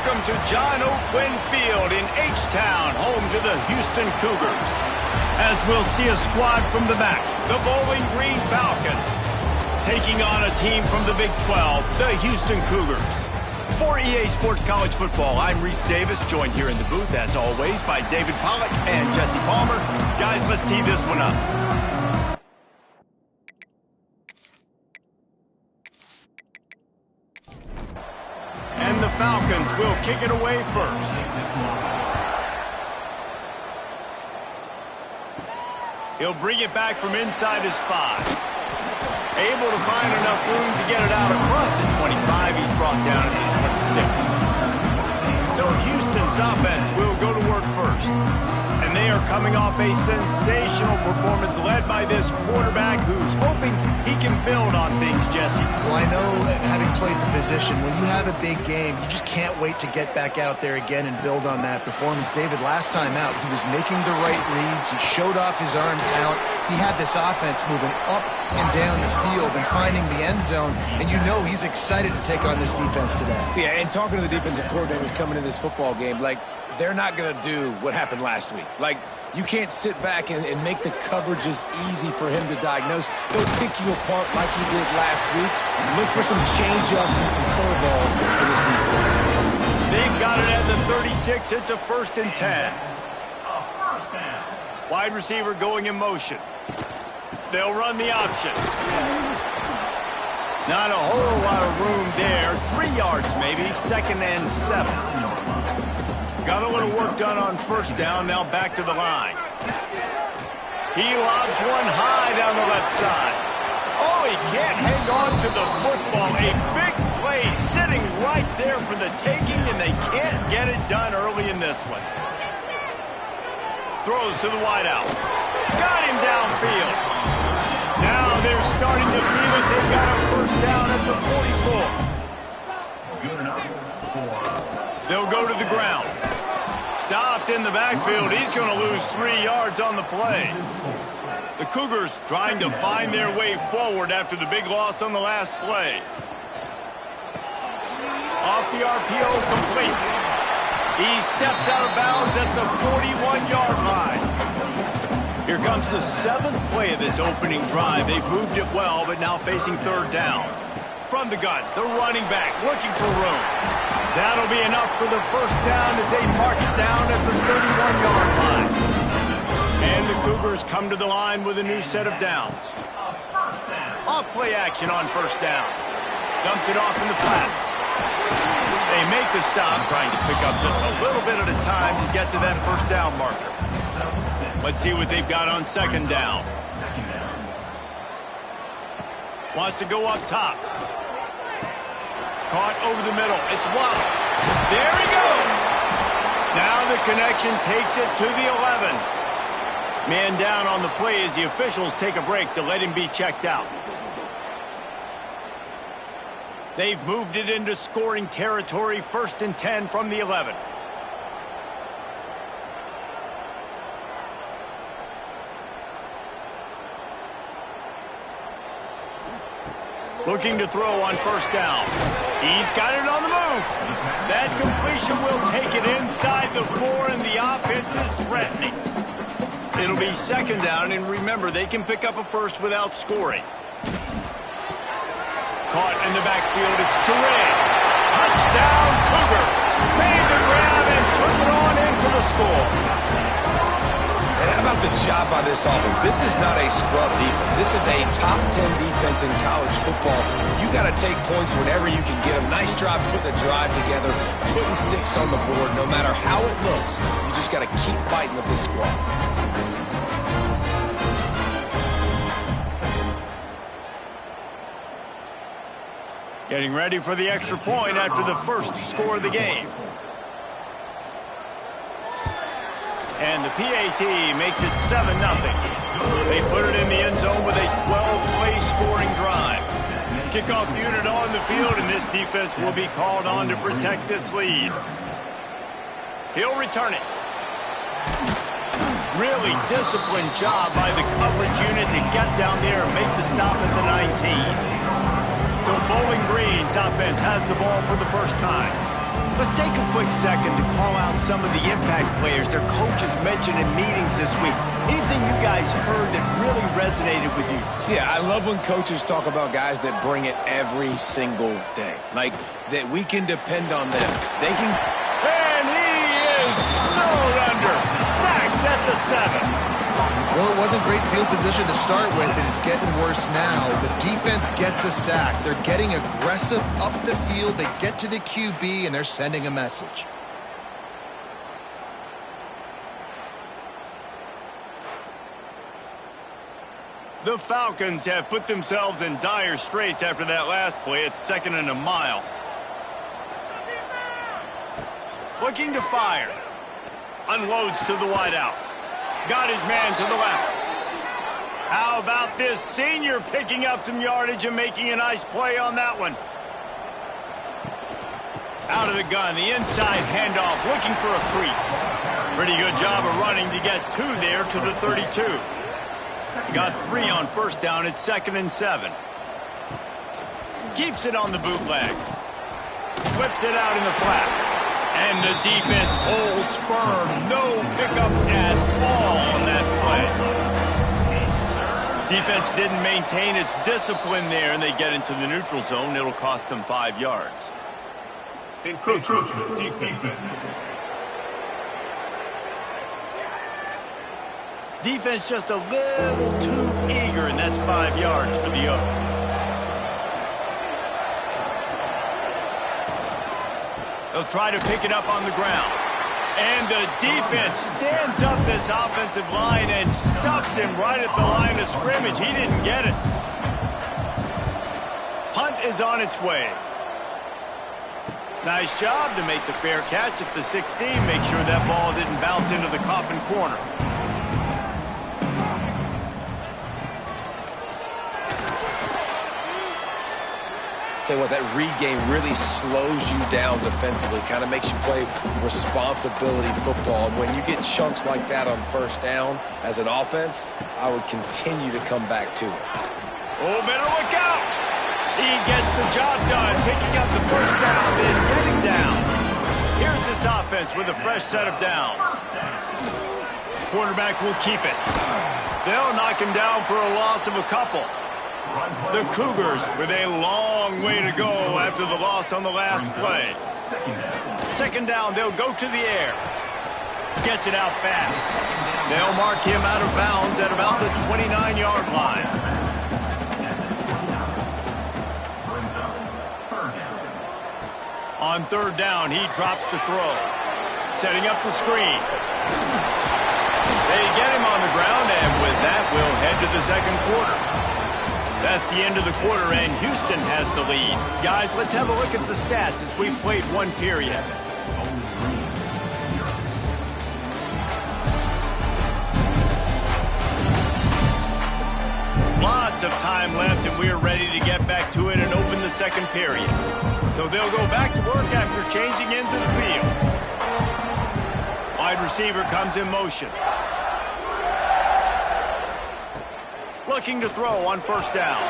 Welcome to John O'Quinn Field in H-Town, home to the Houston Cougars. As we'll see a squad from the back, the Bowling Green Falcons, taking on a team from the Big 12, the Houston Cougars. For EA Sports College Football, I'm Reese Davis, joined here in the booth, as always, by David Pollack and Jesse Palmer. Guys, let's tee this one up. And the Falcons will kick it away first. He'll bring it back from inside his 5. Able to find enough room to get it out across the 25. He's brought down at the 26. So Houston's offense will go to work first. And they are coming off a sensational performance led by this quarterback who's hoping he can build on things, Jesse. Well, I know, having played the position, when you have a big game, you just can't wait to get back out there again and build on that performance. David, last time out, he was making the right reads. He showed off his arm talent. He had this offense moving up and down the field and finding the end zone, and you know he's excited to take on this defense today. Yeah, and talking to the defensive coordinators coming in this football game, like, they're not going to do what happened last week. Like, you can't sit back and make the coverages easy for him to diagnose. They'll pick you apart like he did last week. Look for some change-ups and some curveballs for this defense. They've got it at the 36. It's a 1st and 10. Wide receiver going in motion. They'll run the option. Not a whole lot of room there. 3 yards maybe. 2nd and 7. Got a little work done on 1st down. Now back to the line. He lobs one high down the left side. Oh, he can't hang on to the football. A big play sitting right there for the taking, and they can't get it done early in this one. Throws to the wideout. Got him downfield. Now they're starting to feel it. They've got a 1st down at the 44. Good enough. They'll go to the ground. Stopped in the backfield. He's going to lose 3 yards on the play. The Cougars trying to find their way forward after the big loss on the last play. Off the RPO, complete. He steps out of bounds at the 41-yard line. Here comes the 7th play of this opening drive. They've moved it well, but now facing 3rd down. From the gun, the running back looking for room. That'll be enough for the 1st down as they mark it down at the 31-yard line. And the Cougars come to the line with a new set of downs. Off-play action on 1st down. Dumps it off in the flats. They make the stop, trying to pick up just a little bit at a time to get to that 1st down marker. Let's see what they've got on 2nd down. Wants to go up top. Caught over the middle. It's Waddle. There he goes. Now the connection takes it to the 11. Man down on the play as the officials take a break to let him be checked out. They've moved it into scoring territory. 1st and 10 from the 11. Looking to throw on 1st down. He's got it on the move. That completion will take it inside the 4, and the offense is threatening. It'll be 2nd down, and remember, they can pick up a 1st without scoring. Caught in the backfield, it's Turin. Touchdown, Cougars. Made the grab and took it on in for the score. And how about the job by this offense? This is not a scrub defense. This is a top 10 defense in college football. You got to take points whenever you can get them. Nice job putting the drive together, putting 6 on the board. No matter how it looks, you just got to keep fighting with this squad. Getting ready for the extra point after the 1st score of the game. And the PAT makes it 7-0. They put it in the end zone with a 12-play scoring drive. Kickoff unit on the field, and this defense will be called on to protect this lead. He'll return it. Really disciplined job by the coverage unit to get down there and make the stop at the 19. So Bowling Green's offense has the ball for the 1st time. Let's take a quick second to call out some of the impact players their coaches mentioned in meetings this week. Anything you guys heard that really resonated with you? Yeah, I love when coaches talk about guys that bring it every single day. Like, that we can depend on them. They can... And he is snowed under. Sacked at the 7. Well, it wasn't great field position to start with, and it's getting worse now. The defense gets a sack. They're getting aggressive up the field. They get to the QB, and they're sending a message. The Falcons have put themselves in dire straits after that last play. It's 2nd and a mile. Looking to fire. Unloads to the wideout. Got his man to the left. How about this senior picking up some yardage and making a nice play on that one? Out of the gun, the inside handoff, looking for a crease. Pretty good job of running to get 2 there to the 32. Got 3 on first down. It's 2nd and 7. Keeps it on the bootleg. Whips it out in the flat. And the defense holds firm. No pickup at all on that play. Defense didn't maintain its discipline there, and they get into the neutral zone. It'll cost them 5 yards. Encroachment defense. Defense just a little too eager, and that's 5 yards for the other. They'll try to pick it up on the ground. And the defense stands up this offensive line and stuffs him right at the line of scrimmage. He didn't get it. Punt is on its way. Nice job to make the fair catch at the 16. Make sure that ball didn't bounce into the coffin corner. Tell you what, that read game really slows you down defensively, kind of makes you play responsibility football. And when you get chunks like that on first down as an offense, I would continue to come back to it. Oh, better look out! He gets the job done, picking up the first down, then getting down. Here's this offense with a fresh set of downs. Quarterback will keep it. They'll knock him down for a loss of a couple. The Cougars with a long way to go after the loss on the last play. 2nd down, they'll go to the air. Gets it out fast. They'll mark him out of bounds at about the 29-yard line. On 3rd down, he drops to throw. Setting up the screen. They get him on the ground, and with that, we'll head to the 2nd quarter. That's the end of the quarter, and Houston has the lead. Guys, let's have a look at the stats as we've played 1 period. Lots of time left, and we're ready to get back to it and open the 2nd period. So they'll go back to work after changing into the field. Wide receiver comes in motion. Looking to throw on first down.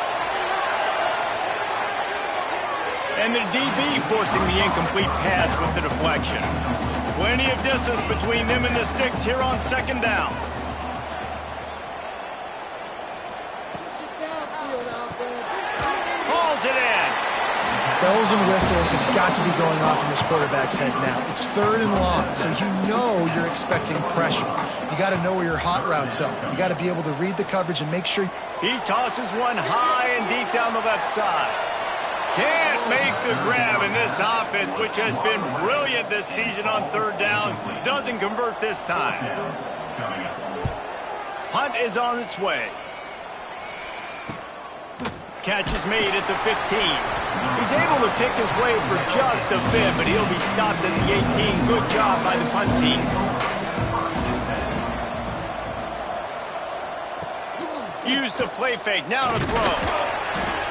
And the DB forcing the incomplete pass with the deflection. Plenty of distance between them and the sticks here on 2nd down. Hauls it in. Bells and whistles have got to be going off in this quarterback's head now. It's 3rd and long, so you know you're expecting pressure. You got to know where your hot routes are. You got to be able to read the coverage and make sure. He tosses one high and deep down the left side. Can't make the grab, in this offense, which has been brilliant this season on 3rd down, doesn't convert this time. Punt is on its way. Catch is made at the 15. He's able to pick his way for just a bit, but he'll be stopped at the 18. Good job by the punt team. Use the play fake, now to throw.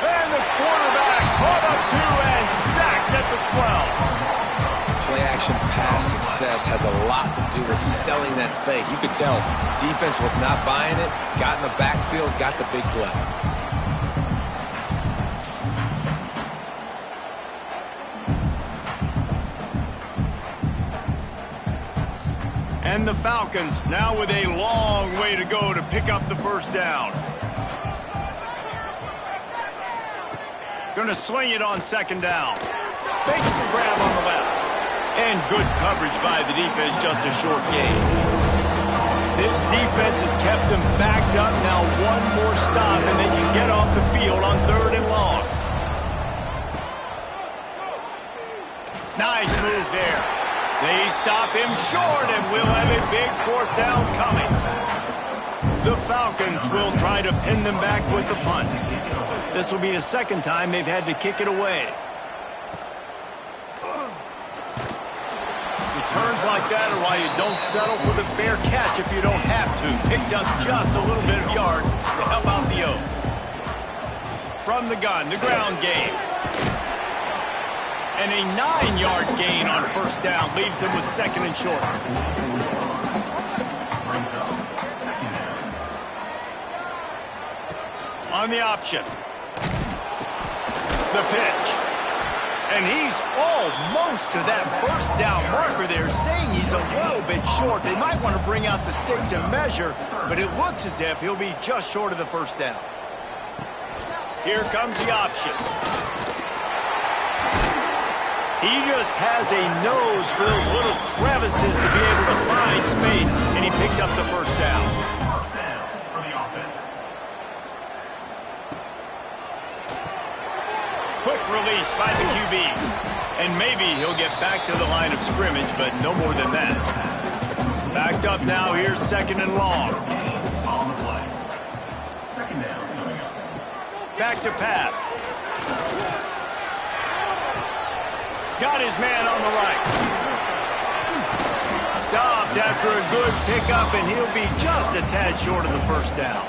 And the quarterback caught up 2 and sacked at the 12. Play action pass success has a lot to do with selling that fake. You could tell defense was not buying it, got in the backfield, got the big play. And the Falcons now with a long way to go to pick up the first down. Going to sling it on second down. Makes the grab on the left. And good coverage by the defense, just a short gain. This defense has kept them backed up. Now one more stop, and they can get off the field on 3rd and long. Nice move there. They stop him short, and we'll have a big 4th down coming. The Falcons will try to pin them back with the punt. This will be the 2nd time they've had to kick it away. Returns like that are why you don't settle for the fair catch if you don't have to. Picks up just a little bit of yards to help out the O. From the gun, the ground game. And a 9-yard gain on 1st down leaves them with 2nd and short. On the option. The pitch. And he's almost to that 1st down marker there, saying he's a little bit short. They might want to bring out the sticks and measure, but it looks as if he'll be just short of the 1st down. Here comes the option. He just has a nose for those little crevices to be able to find space, and he picks up the 1st down. For the offense. Quick release by the QB. And maybe he'll get back to the line of scrimmage, but no more than that. Backed up now, here's 2nd and long. On the play. 2nd down coming up. Back to pass. Got his man on the right. Stopped after a good pickup, and he'll be just a tad short of the 1st down.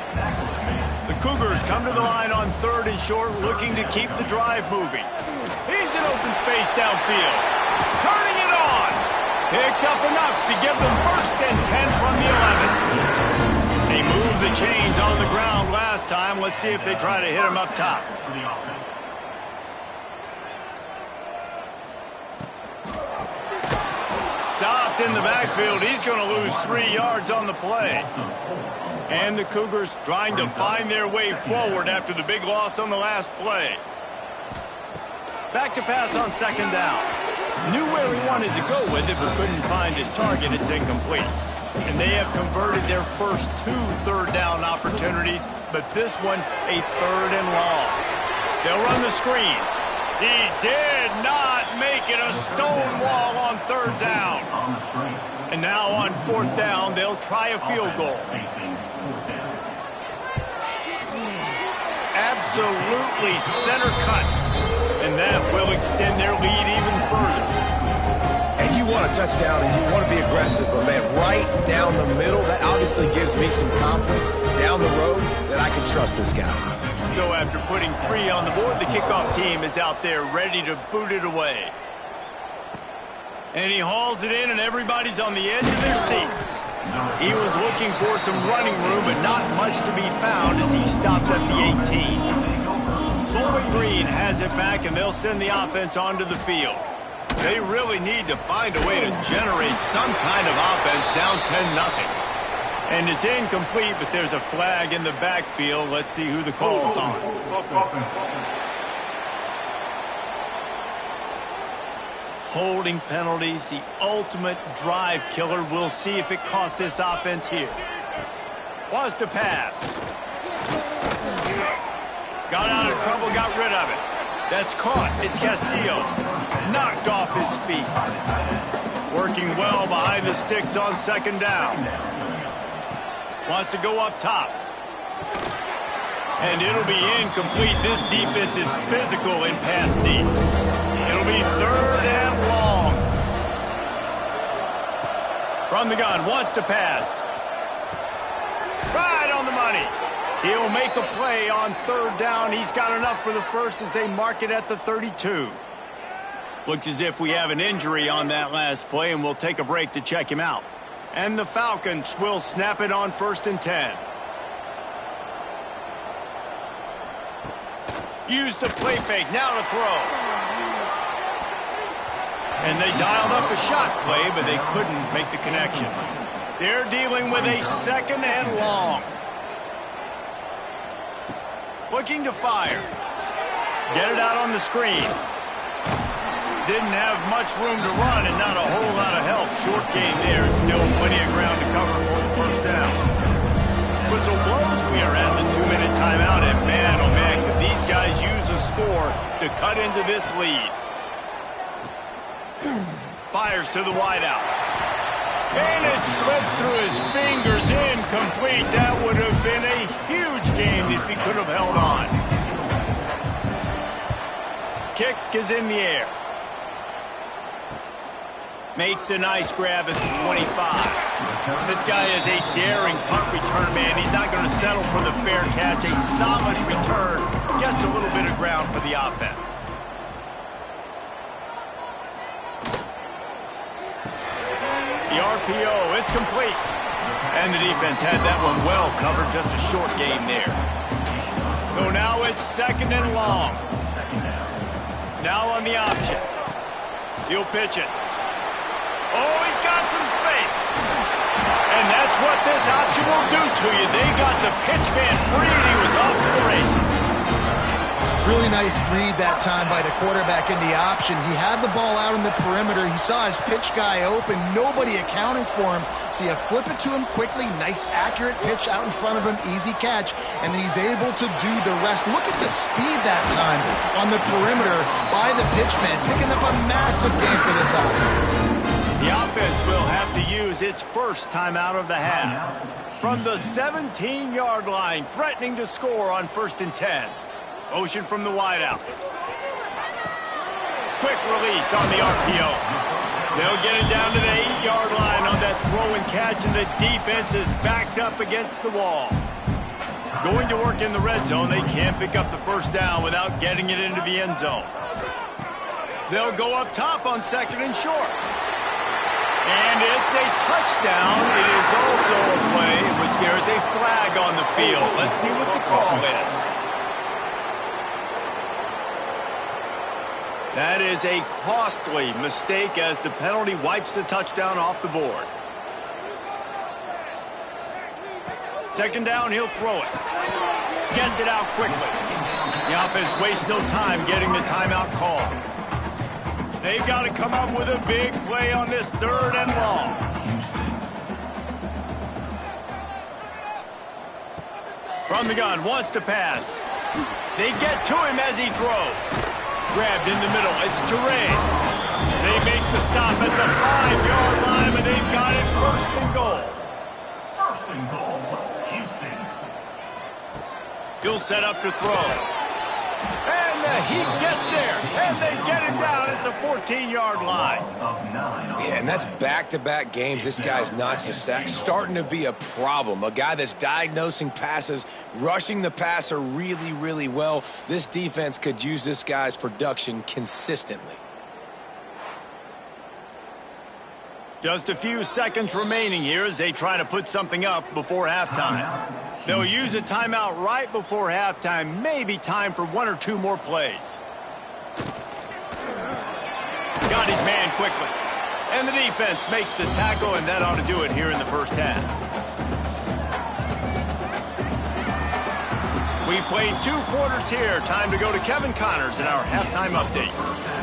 The Cougars come to the line on 3rd and short, looking to keep the drive moving. He's in open space downfield. Turning it on. Picks up enough to give them 1st and 10 from the 11. They moved the chains on the ground last time. Let's see if they try to hit him up top. For the offense. Stopped in the backfield. He's going to lose 3 yards on the play. And the Cougars trying to find their way forward after the big loss on the last play. Back to pass on 2nd down. Knew where he wanted to go with it, but couldn't find his target. It's incomplete. And they have converted their first 2 3rd down opportunities, but this one a 3rd and long. They'll run the screen. He did not make it a stone wall on 3rd down. On the screen. And now on 4th down, they'll try a field goal. Facing 4th down. Absolutely center cut. And that will extend their lead even further. And you want a touchdown and you want to be aggressive, but man, right down the middle, that obviously gives me some confidence down the road that I can trust this guy. So after putting 3 on the board, the kickoff team is out there ready to boot it away. And he hauls it in, and everybody's on the edge of their seats. He was looking for some running room, but not much to be found as he stopped at the 18. Bowling Green has it back, and they'll send the offense onto the field. They really need to find a way to generate some kind of offense down 10-0. And it's incomplete, but there's a flag in the backfield. Let's see who the call's on. Holding penalties, the ultimate drive killer. We'll see if it costs this offense here. Wants to pass. Got out of trouble, got rid of it. That's caught. It's Castillo. Knocked off his feet. Working well behind the sticks on 2nd down. Wants to go up top. And it'll be incomplete. This defense is physical in pass deep. It'll be 3rd and long. From the gun, wants to pass. Right on the money. He'll make a play on 3rd down. He's got enough for the 1st as they mark it at the 32. Looks as if we have an injury on that last play, and we'll take a break to check him out. And the Falcons will snap it on 1st and 10. Use the play fake. Now to throw. And they dialed up a shot play, but they couldn't make the connection. They're dealing with a second and long. Looking to fire. Get it out on the screen. Didn't have much room to run and not a whole lot of help. Short game there, and still plenty of ground to cover for the first down. Whistle blows, we are at the 2-minute timeout, and man, oh man, could these guys use a score to cut into this lead. Fires to the wideout. And it slips through his fingers, incomplete. That would have been a huge game if he could have held on. Kick is in the air. Makes a nice grab at the 25. This guy is a daring punt return man. He's not going to settle for the fair catch. A solid return. Gets a little bit of ground for the offense. The RPO, it's complete. And the defense had that one well covered. Just a short game there. So now it's second and long. Now on the option. He'll pitch it. Oh, he's got some space. And that's what this option will do to you. They got the pitch man free, and he was off to the races. Really nice read that time by the quarterback in the option. He had the ball out in the perimeter. He saw his pitch guy open. Nobody accounting for him. So you flip it to him quickly. Nice, accurate pitch out in front of him. Easy catch. And then he's able to do the rest. Look at the speed that time on the perimeter by the pitchman, picking up a massive gain for this offense. The offense will have to use its first timeout of the half. From the 17-yard line, threatening to score on 1st and 10. Motion from the wideout. Quick release on the RPO. They'll get it down to the 8-yard line on that throw and catch, and the defense is backed up against the wall. Going to work in the red zone, they can't pick up the first down without getting it into the end zone. They'll go up top on 2nd and short. And it's a touchdown. It is also a play in which there is a flag on the field. Let's see what the call is. That is a costly mistake as the penalty wipes the touchdown off the board. 2nd down, he'll throw it. Gets it out quickly. The offense wastes no time getting the timeout call. They've got to come up with a big play on this 3rd and long. From the gun, wants to pass. They get to him as he throws. Grabbed in the middle, it's Turay. They make the stop at the 5-yard line, and they've got it 1st and goal. 1st and goal, Houston. He'll set up to throw. And the heat gets there, and they get him down at the 14-yard line. Yeah, and that's back-to-back games this guy's notched a sack. Starting to be a problem. A guy that's diagnosing passes, rushing the passer really, really well. This defense could use this guy's production consistently. Just a few seconds remaining here as they try to put something up before halftime. They'll use a timeout right before halftime. Maybe time for 1 or 2 more plays. Got his man quickly. And the defense makes the tackle, and that ought to do it here in the first half. We've played 2 quarters here. Time to go to Kevin Connors in our halftime update.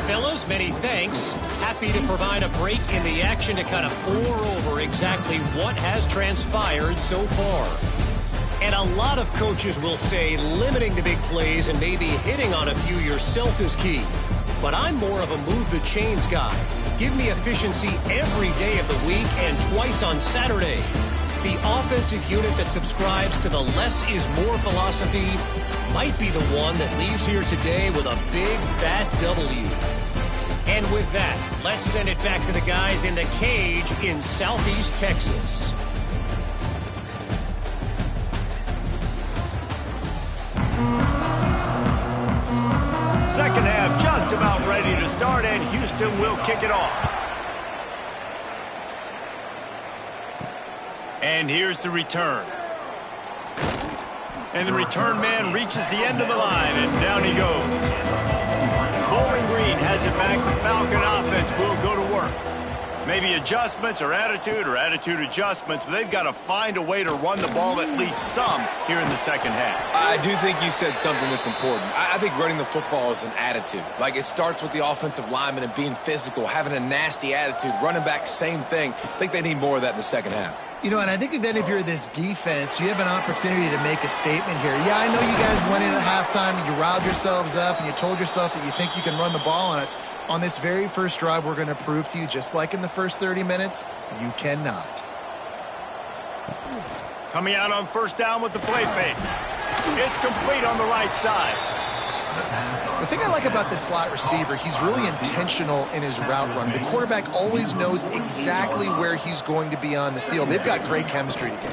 Fellas, many thanks. Happy to provide a break in the action to kind of pour over exactly what has transpired so far. And a lot of coaches will say limiting the big plays and maybe hitting on a few yourself is key. But I'm more of a move the chains guy. Give me efficiency every day of the week and twice on Saturday. The offensive unit that subscribes to the less is more philosophy might be the one that leaves here today with a big fat W. And with that, let's send it back to the guys in the cage in Southeast Texas. Second half just about ready to start, and Houston will kick it off. And here's the return. And the return man reaches the end of the line, and down he goes. Bowling Green has it back. The Falcon offense will go to work. Maybe adjustments or attitude adjustments, but they've got to find a way to run the ball at least some here in the second half. I do think you said something that's important. I think running the football is an attitude. Like, it starts with the offensive lineman and being physical, having a nasty attitude. Running back, same thing. I think they need more of that in the second half. You know, and I think if you're this defense, you have an opportunity to make a statement here. Yeah, I know you guys went in at halftime and you riled yourselves up and you told yourself that you think you can run the ball on us. On this very first drive, we're going to prove to you, just like in the first 30 minutes, you cannot. Coming out on first down with the play fake. It's complete on the right side. The thing I like about this slot receiver, he's really intentional in his route run. The quarterback always knows exactly where he's going to be on the field. They've got great chemistry together.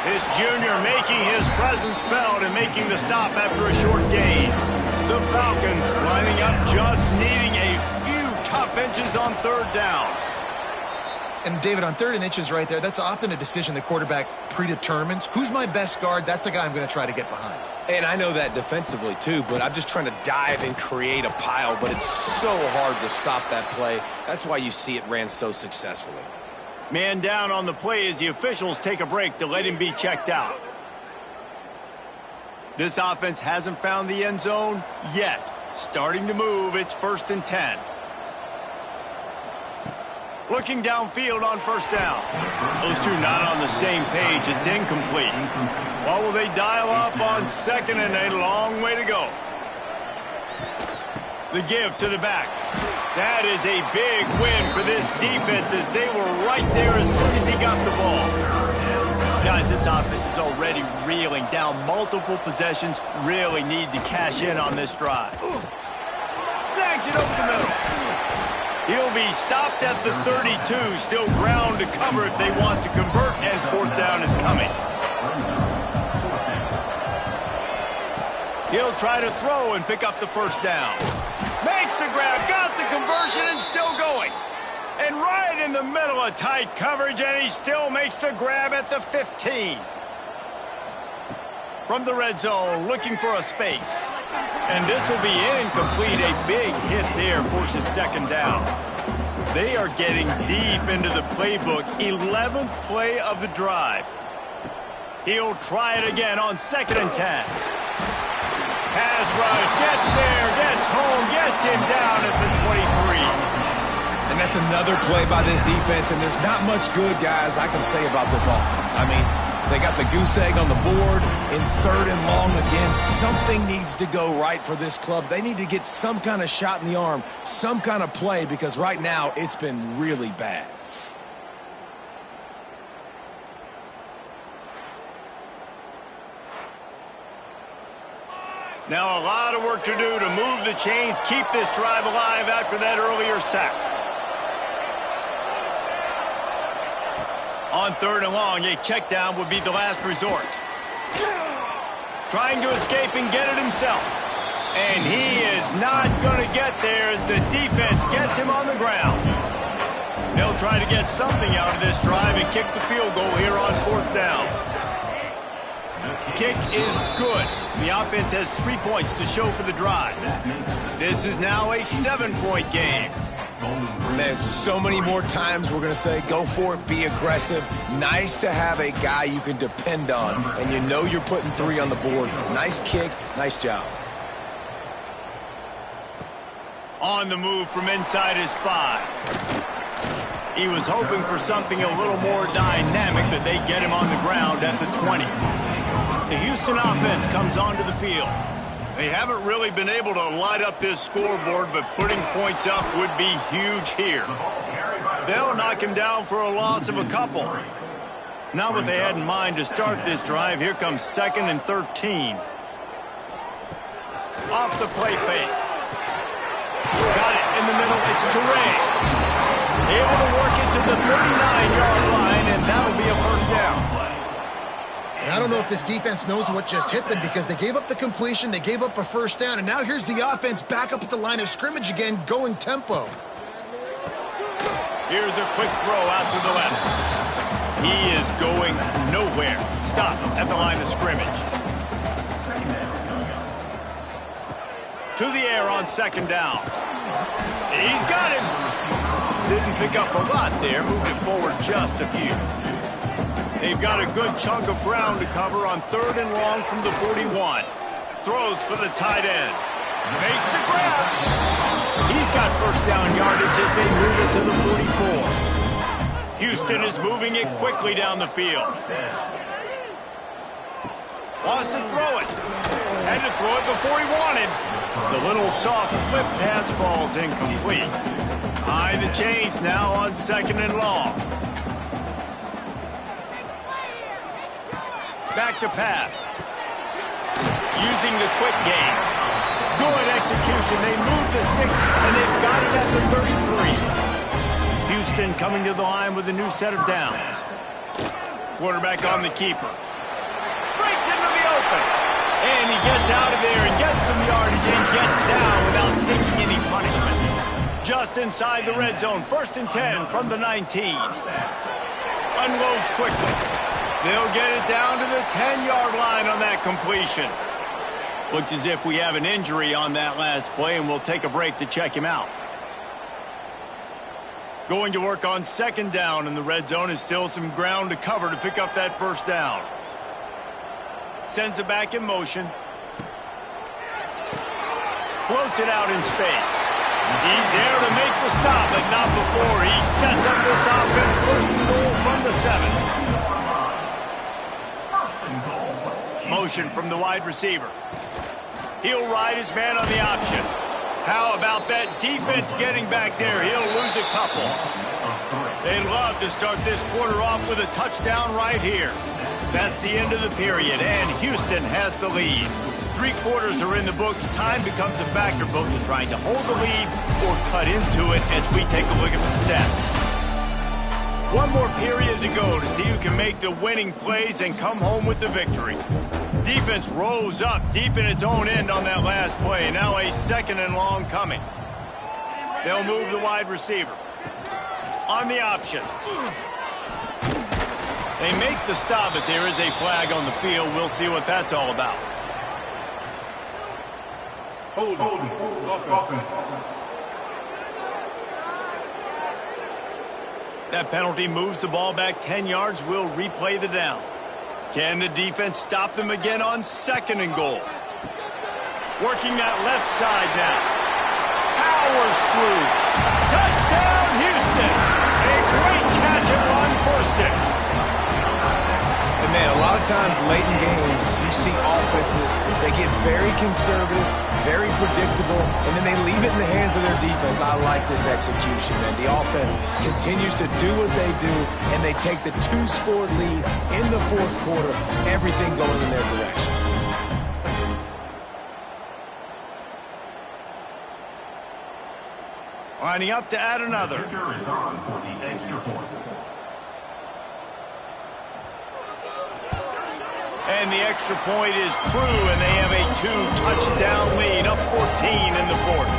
This junior making his presence felt and making the stop after a short gain. The Falcons lining up, just needing a few tough inches on third down. And, David, on 3rd and inches right there, that's often a decision the quarterback predetermines. Who's my best guard? That's the guy I'm going to try to get behind. And I know that defensively, too, but I'm just trying to dive and create a pile, but it's so hard to stop that play. That's why you see it ran so successfully. Man down on the play as the officials take a break to let him be checked out. This offense hasn't found the end zone yet. Starting to move, it's 1st and 10. Looking downfield on first down. Those two not on the same page. It's incomplete. What will they dial up on 2nd and a long way to go? The give to the back. That is a big win for this defense as they were right there as soon as he got the ball. Guys, this offense is already reeling down multiple possessions. Really need to cash in on this drive. Snags it over the middle. He'll be stopped at the 32. Still ground to cover if they want to convert, and 4th down is coming. He'll try to throw and pick up the first down. Makes the grab, got the conversion, and still going. And right in the middle of tight coverage, and he still makes the grab at the 15. From the red zone, looking for a space. And this will be incomplete. A big hit there forces 2nd down. They are getting deep into the playbook. 11th play of the drive. He'll try it again on 2nd and 10. Pass rush, gets there, gets home, gets him down at the 23. And that's another play by this defense, and there's not much good, guys, I can say about this offense. I mean, they got the goose egg on the board in 3rd and long again. Something needs to go right for this club. They need to get some kind of shot in the arm, some kind of play, because right now it's been really bad. Now a lot of work to do to move the chains, keep this drive alive after that earlier sack. On 3rd and long, a check down would be the last resort. Trying to escape and get it himself. And he is not going to get there as the defense gets him on the ground. They'll try to get something out of this drive and kick the field goal here on 4th down. Kick is good. The offense has 3 points to show for the drive. This is now a 7-point game. Man, so many more times we're going to say, go for it, be aggressive. Nice to have a guy you can depend on, and you know you're putting 3 on the board. Nice kick, nice job. On the move from inside his 5. He was hoping for something a little more dynamic, but they get him on the ground at the 20. The Houston offense comes onto the field. They haven't really been able to light up this scoreboard, but putting points up would be huge here. They'll knock him down for a loss of a couple. Not what they had in mind to start this drive. Here comes 2nd and 13. Off the play fake. Got it in the middle. It's Touré. Able to work it to the 39-yard line, and that'll be a first down. And I don't know if this defense knows what just hit them, because they gave up the completion, they gave up a first down, and now here's the offense back up at the line of scrimmage again, going tempo. Here's a quick throw out to the left. He is going nowhere. Stop at the line of scrimmage. To the air on second down. He's got him. Didn't pick up a lot there. Moved it forward just a few. They've got a good chunk of ground to cover on 3rd and long from the 41. Throws for the tight end. Makes the grab. He's got first down yardage as they move it to the 44. Houston is moving it quickly down the field. Wants to throw it. Had to throw it before he wanted. The little soft flip pass falls incomplete. High the chains now on 2nd and long. Back to pass. Using the quick game. Good execution. They move the sticks, and they've got it at the 33. Houston coming to the line with a new set of downs. Quarterback on the keeper. Breaks into the open. And he gets out of there and gets some yardage and gets down without taking any punishment. Just inside the red zone. 1st and 10 from the 19. Unloads quickly. They'll get it down to the 10-yard line on that completion. Looks as if we have an injury on that last play, and we'll take a break to check him out. Going to work on 2nd down in the red zone is still some ground to cover to pick up that first down. Sends it back in motion. Floats it out in space. He's there to make the stop, but not before. He sets up this offense. 1st and goal from the 7. Motion from the wide receiver. He'll ride his man on the option. How about that defense getting back there? He'll lose a couple. They'd love to start this quarter off with a touchdown right here. That's the end of the period, and Houston has the lead. 3 quarters are in the books. Time becomes a factor both in trying to hold the lead or cut into it as we take a look at the stats. 1 more period to go to see who can make the winning plays and come home with the victory. Defense rose up deep in its own end on that last play. Now a 2nd and long coming. They'll move the wide receiver. On the option. They make the stop, but there is a flag on the field. We'll see what that's all about. Hold. That penalty moves the ball back 10 yards. We'll replay the down. Can the defense stop them again on 2nd and goal? Working that left side now. Powers through. Touchdown, Houston. A great catch and run for 6. And man, a lot of times late in games, you see offenses, they get very conservative, very predictable, and then they leave it in the hands of their defense. I like this execution, man. The offense continues to do what they do, and they take the 2-score lead in the 4th quarter, everything going in their direction. Lining up to add another. Kicker is on for the extra point. And the extra point is true, and they have a 2-touchdown lead, up 14 in the 4th.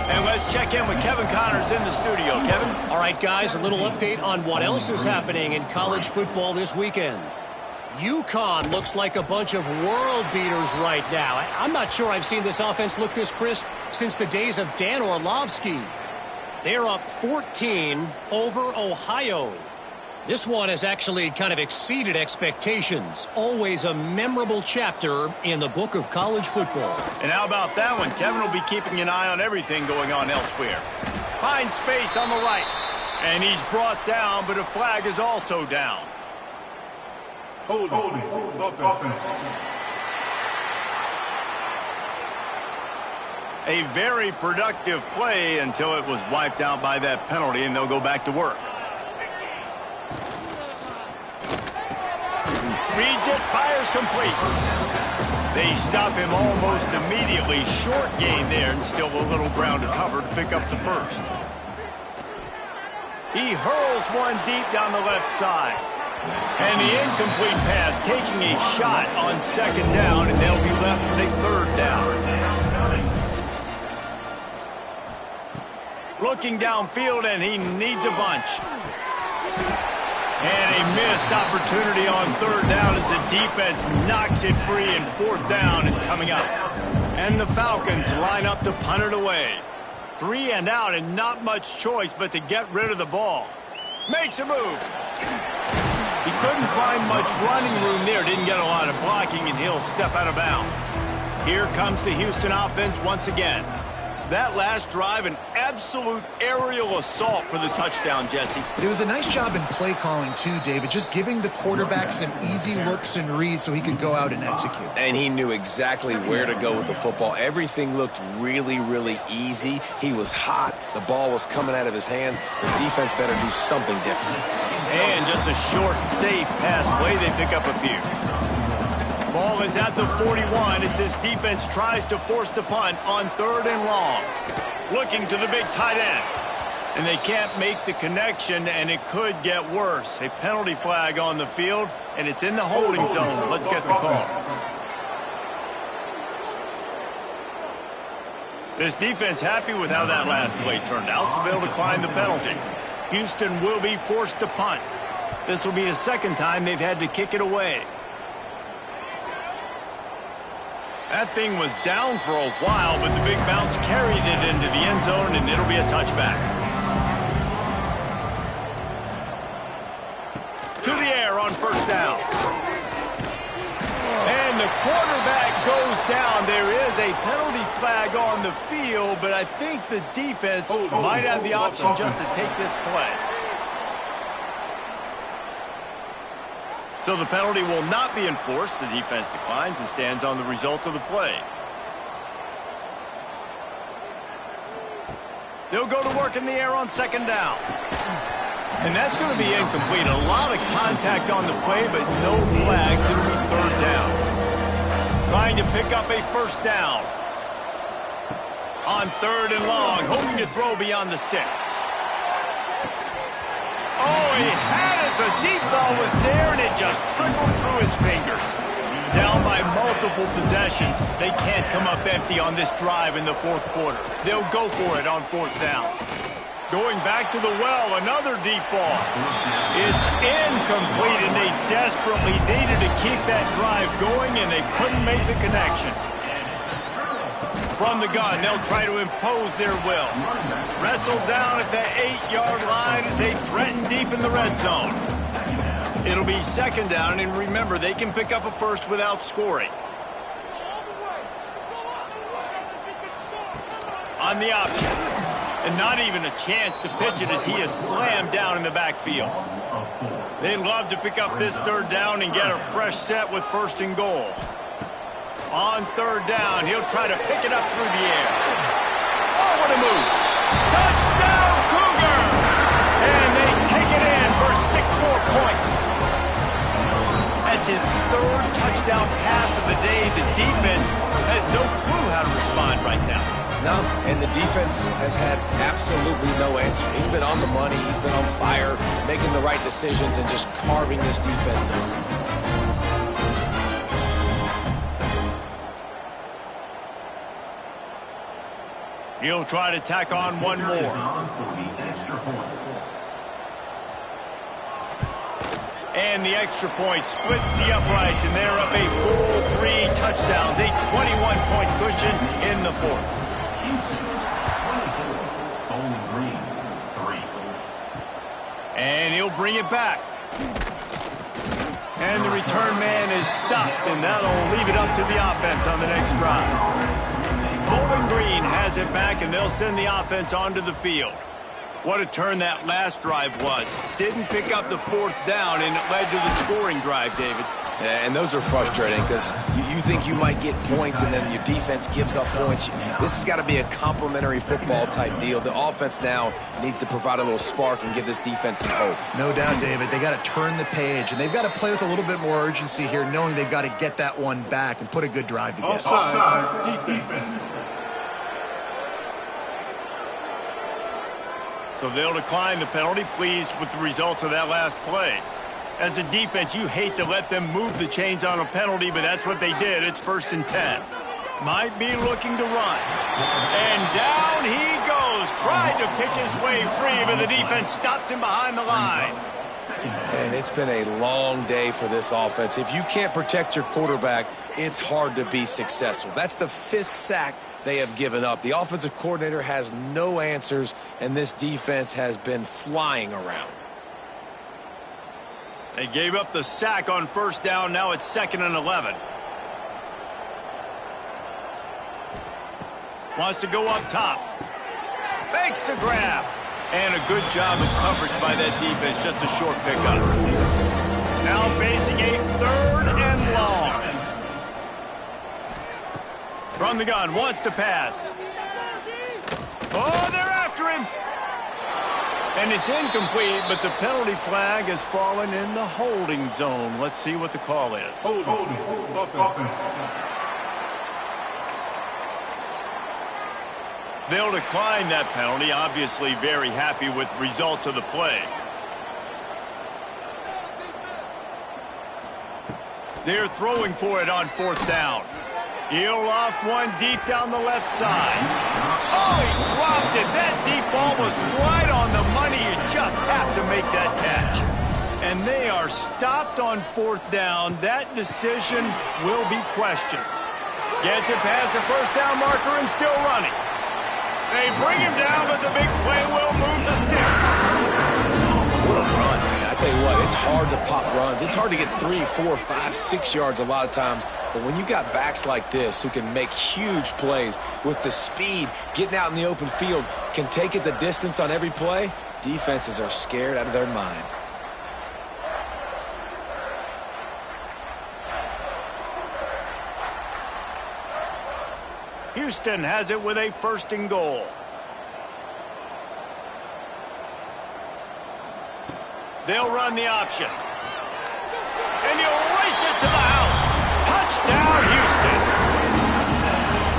And let's check in with Kevin Connors in the studio. Kevin? All right, guys, a little update on what else is happening in college football this weekend. UConn looks like a bunch of world beaters right now. I'm not sure I've seen this offense look this crisp since the days of Dan Orlovsky. They're up 14 over Ohio. This one has actually kind of exceeded expectations. Always a memorable chapter in the book of college football. And how about that one? Kevin will be keeping an eye on everything going on elsewhere. Finds space on the right. And he's brought down, but a flag is also down. Hold. A very productive play until it was wiped out by that penalty, and they'll go back to work. Reads it, fires complete. They stop him almost immediately. Short gain there, and still a little ground to cover to pick up the first. He hurls one deep down the left side. And the incomplete pass taking a shot on 2nd down, and they'll be left with a 3rd down. Looking downfield, and he needs a bunch. And a missed opportunity on 3rd down as the defense knocks it free, and 4th down is coming up. And the Falcons line up to punt it away. 3 and out, and not much choice but to get rid of the ball. Makes a move. He couldn't find much running room there. Didn't get a lot of blocking, and he'll step out of bounds. Here comes the Houston offense once again. That last drive, an absolute aerial assault for the touchdown, Jesse. But it was a nice job in play calling, too, David. Just giving the quarterback some easy looks and reads so he could go out and execute. And he knew exactly where to go with the football. Everything looked really, really easy. He was hot. The ball was coming out of his hands. The defense better do something different. And just a short, safe pass play. They pick up a few. Ball is at the 41 as this defense tries to force the punt on 3rd and long. Looking to the big tight end. And they can't make the connection, and it could get worse. A penalty flag on the field, and it's in the holding zone. Let's get the call. This defense happy with how that last play turned out, so they'll decline the penalty. Houston will be forced to punt. This will be the 2nd time they've had to kick it away. That thing was down for a while, but the big bounce carried it into the end zone, and it'll be a touchback. To the air on 1st down. And the quarterback goes down. There is a penalty flag on the field, but I think the defense might have the option just to take this play. So the penalty will not be enforced. The defense declines and stands on the result of the play. They'll go to work in the air on 2nd down. And that's going to be incomplete. A lot of contact on the play, but no flags. It'll be 3rd down. Trying to pick up a 1st down. On 3rd and long, hoping to throw beyond the sticks. Oh, he had it. The deep ball was there, and it just trickled through his fingers. Down by multiple possessions. They can't come up empty on this drive in the 4th quarter. They'll go for it on 4th down. Going back to the well, another deep ball. It's incomplete, and they desperately needed to keep that drive going, and they couldn't make the connection. From the gun, they'll try to impose their will. Wrestled down at the 8-yard line as they threaten deep in the red zone. It'll be 2nd down, and remember, they can pick up a 1st without scoring. On the option. And not even a chance to pitch it as he is slammed down in the backfield. They'd love to pick up this 3rd down and get a fresh set with 1st and goal. On 3rd down, he'll try to pick it up through the air. Oh, what a move. Touchdown, Cougar! And they take it in for 6 more points. That's his 3rd touchdown pass of the day. The defense has no clue how to respond right now. No, and the defense has had absolutely no answer. He's been on the money. He's been on fire, making the right decisions and just carving this defense up. He'll try to tack on one more. And the extra point splits the uprights, and they're up a full 3 touchdowns, a 21-point cushion in the 4th. And he'll bring it back. And the return man is stopped, and that'll leave it up to the offense on the next drive. Bowling Green has it back, and they'll send the offense onto the field. What a turn that last drive was. Didn't pick up the 4th down, and it led to the scoring drive, David. Yeah, and those are frustrating because you think you might get points, and then your defense gives up points. This has got to be a complementary football type deal. The offense now needs to provide a little spark and give this defense some hope. No doubt, David. They got to turn the page, and they've got to play with a little bit more urgency here, knowing they've got to get that one back and put a good drive together. Offside, defense. So they'll decline the penalty, pleased with the results of that last play. As a defense, you hate to let them move the chains on a penalty, but that's what they did. It's 1st and 10. Might be looking to run. And down he goes. Tried to pick his way free, but the defense stops him behind the line. And it's been a long day for this offense. If you can't protect your quarterback, it's hard to be successful. That's the 5th sack they have given up. The offensive coordinator has no answers, and this defense has been flying around. They gave up the sack on first down. Now it's 2nd and 11. Wants to go up top. Fakes to grab. And a good job of coverage by that defense. Just a short pickup. Now facing a 3rd and long. From the gun. Wants to pass. Oh, they're after him. And it's incomplete, but the penalty flag has fallen in the holding zone. Let's see what the call is. They'll decline that penalty, obviously very happy with results of the play. They're throwing for it on 4th down. He'll loft one deep down the left side. Oh, he dropped it. That deep ball was right on the money. You just have to make that catch. And they are stopped on 4th down. That decision will be questioned. Gets it past the first down marker and still running. They bring him down, but the big play will move the sticks. What a run, man. I tell you what, it's hard to pop runs. It's hard to get 3, 4, 5, 6 yards a lot of times. But when you got backs like this who can make huge plays with the speed, getting out in the open field, can take it the distance on every play, defenses are scared out of their mind. Houston has it with a 1st and goal. They'll run the option. And he'll race it to the house. Touchdown, Houston.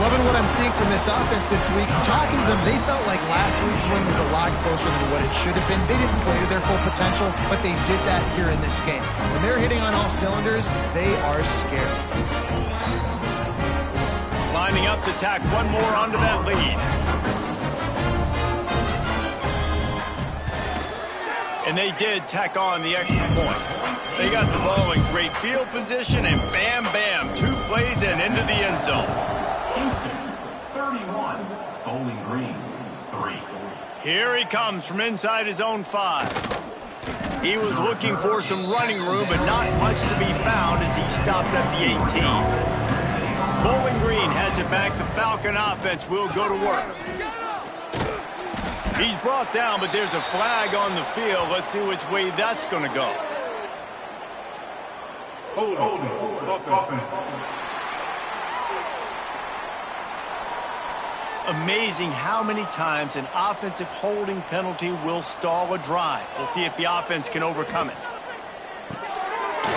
Loving what I'm seeing from this offense this week. Talking to them, they felt like last week's win was a lot closer than what it should have been. They didn't play to their full potential, but they did that here in this game. When they're hitting on all cylinders, they are scared. Lining up to tack one more onto that lead. And they did tack on the extra point. They got the ball in great field position, and bam, bam, 2 plays and into the end zone. Houston, 31. Bowling Green, 3. Here he comes from inside his own 5. He was looking for some running room, but not much to be found as he stopped at the 18. Bowling Green has it back. The Falcon offense will go to work. He's brought down, but there's a flag on the field. Let's see which way that's going to go. Amazing how many times an offensive holding penalty will stall a drive. We'll see if the offense can overcome it.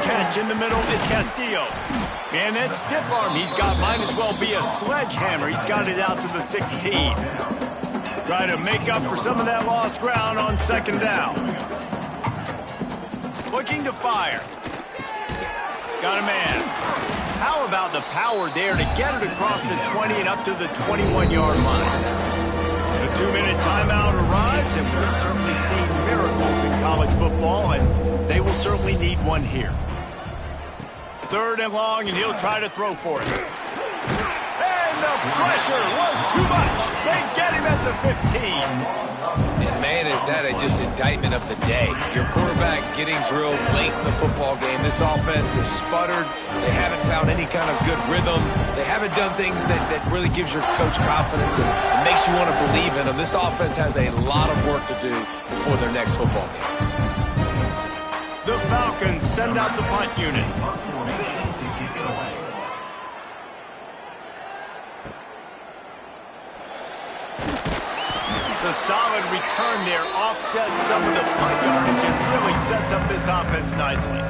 Catch in the middle is Castillo. Man, that stiff arm he's got might as well be a sledgehammer. He's got it out to the 16. Try to make up for some of that lost ground on 2nd down. Looking to fire. Got a man. How about the power there to get it across the 20 and up to the 21-yard line? The 2-minute timeout arrives, and we've certainly seen miracles in college football, and they will certainly need one here. 3rd and long, and he'll try to throw for it. And the pressure was too much. They get him at the 15. And man, is that just indictment of the day. Your quarterback getting drilled late in the football game. This offense has sputtered. They haven't found any kind of good rhythm. They haven't done things that really gives your coach confidence and makes you want to believe in them. This offense has a lot of work to do before their next football game. The Falcons send out the punt unit. The solid return there offsets some of the punt yardage and really sets up this offense nicely.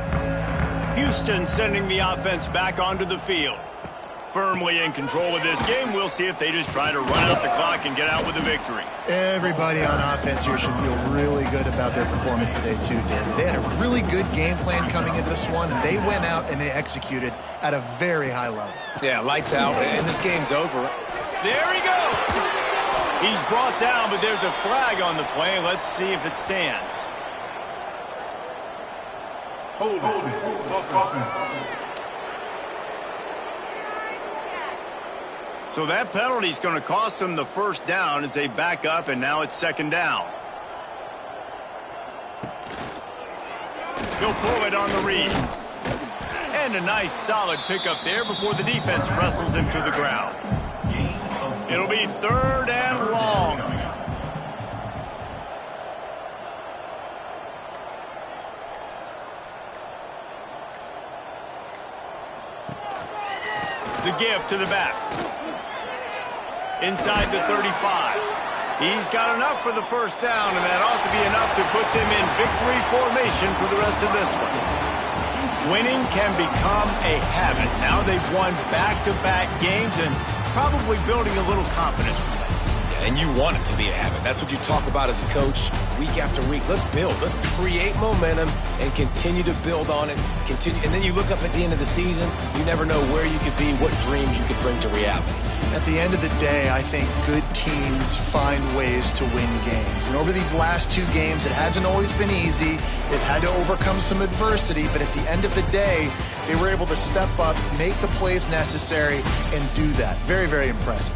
Houston sending the offense back onto the field. Firmly in control of this game. We'll see if they just try to run out the clock and get out with a victory. Everybody on offense here should feel really good about their performance today too, David. They had a really good game plan coming into this one, and they went out and they executed at a very high level. Yeah, lights out, and this game's over. There he goes. He's brought down, but there's a flag on the play. Let's see if it stands. Hold it. So that penalty is going to cost them the first down as they back up, and now it's second down. He'll pull it on the read. And a nice solid pickup there before the defense wrestles him to the ground. It'll be third and long. The give to the back. Inside the 35. He's got enough for the first down, and that ought to be enough to put them in victory formation for the rest of this one. Winning can become a habit. Now they've won back-to-back games and probably building a little confidence from that. And you want it to be a habit. That's what you talk about as a coach week after week. Let's build. Let's create momentum and continue to build on it. And then you look up at the end of the season, you never know where you could be, what dreams you could bring to reality. At the end of the day, I think good teams find ways to win games. And over these last two games, it hasn't always been easy. They've had to overcome some adversity, but at the end of the day, they were able to step up, make the plays necessary, and do that. Very, very impressive.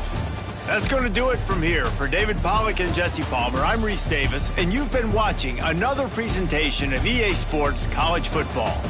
That's going to do it from here. For David Pollack and Jesse Palmer, I'm Reese Davis, and you've been watching another presentation of EA Sports College Football.